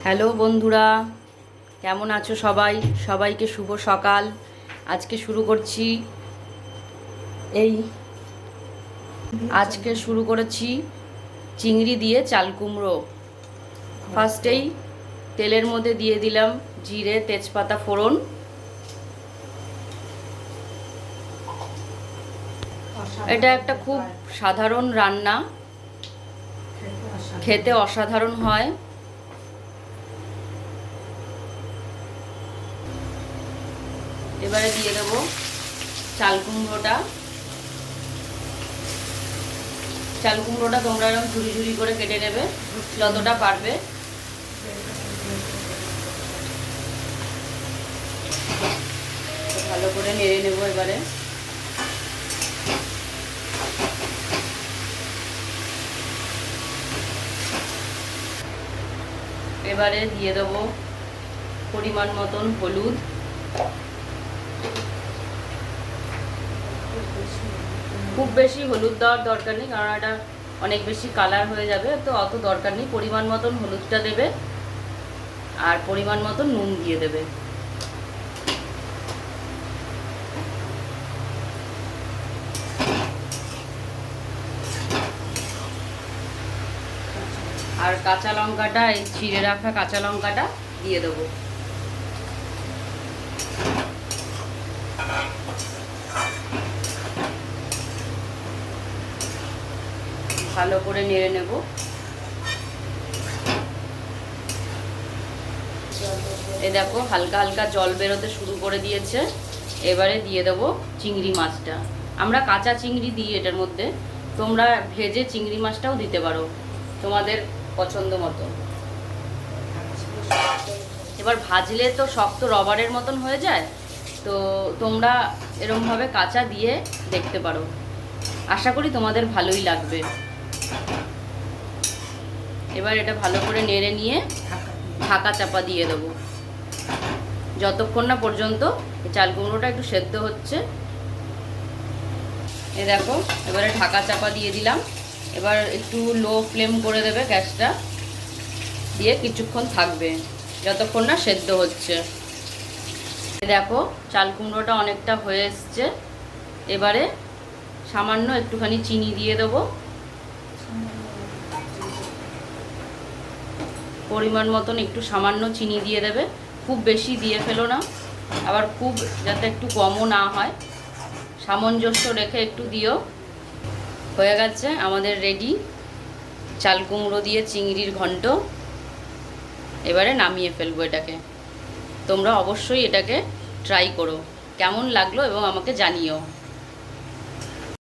Hello বন্ধুরা, কেমন আছো সবাই? সবাইকে শুভ সকাল। আজকে শুরু করছি আজকে শুরু করেছি চিংড়ি দিয়ে চাল কুমড়ো। ফার্স্টেই তেলের মধ্যে দিয়ে দিলাম জিরে, তেজপাতা, ফোড়ন। এটা একটা খুব সাধারণ রান্না, খেতে অসাধারণ হয়। এবারে দিয়ে দেবো চাল কুমড়োটা। চাল কুমড়োটা তোমরা এরকম ঝুরি ঝুরি করে কেটে নেবে যতটা পারবে। ভালো করে নেড়ে নেবো। এবারে দিয়ে দেবো পরিমাণ মতন হলুদ, খুব বেশি হলুদ দেওয়ার দরকার নেই, কারণ এটা অনেক বেশি কালার হয়ে যাবে, তো অত দরকার নেই। পরিমাণ মতন হলুদটা দেবে আর পরিমাণ মতন নুন দিয়ে দেবে। আর কাঁচা লঙ্কাটা, এই ছিঁড়ে রাখা কাঁচা লঙ্কাটা দিয়ে দেবো। ভালো করে নেড়ে নেব। এই দেখো হালকা হালকা জল বেরোতে শুরু করে দিয়েছে। এবারে দিয়ে দেবো চিংড়ি মাছটা। আমরা কাঁচা চিংড়ি দিই এটার মধ্যে, তোমরা ভেজে চিংড়ি মাছটাও দিতে পারো তোমাদের পছন্দ মতো। এবার ভাজলে তো শক্ত রবারের মতন হয়ে যায়, তো তোমরা এরকমভাবে কাঁচা দিয়ে দেখতে পারো। আশা করি তোমাদের ভালোই লাগবে। এবার এটা ভালো করে নেড়ে নিয়ে ঢাকা চাপা দিয়ে দেবো যতক্ষণ না পর্যন্ত চাল কুমড়োটা একটু সেদ্ধ হচ্ছে। এ দেখো এবারে ঢাকা চাপা দিয়ে দিলাম। এবার একটু লো ফ্লেম করে দেবে গ্যাসটা, দিয়ে কিছুক্ষণ থাকবে যতক্ষণ না সেদ্ধ হচ্ছে। দেখো চাল কুমড়োটা অনেকটা হয়ে এসছে। এবারে সামান্য একটুখানি চিনি দিয়ে দেবো, পরিমাণ মতন একটু সামান্য চিনি দিয়ে দেবে। খুব বেশি দিয়ে ফেলো না, আবার খুব যাতে একটু কমও না হয়, সামঞ্জস্য রেখে একটু দিও। হয়ে গেছে আমাদের রেডি চাল কুমড়ো দিয়ে চিংড়ির ঘন্ট। এবারে নামিয়ে ফেলবো এটাকে। তোমরা অবশ্যই এটাকে ট্রাই করো, কেমন লাগলো এবং আমাকে জানিও।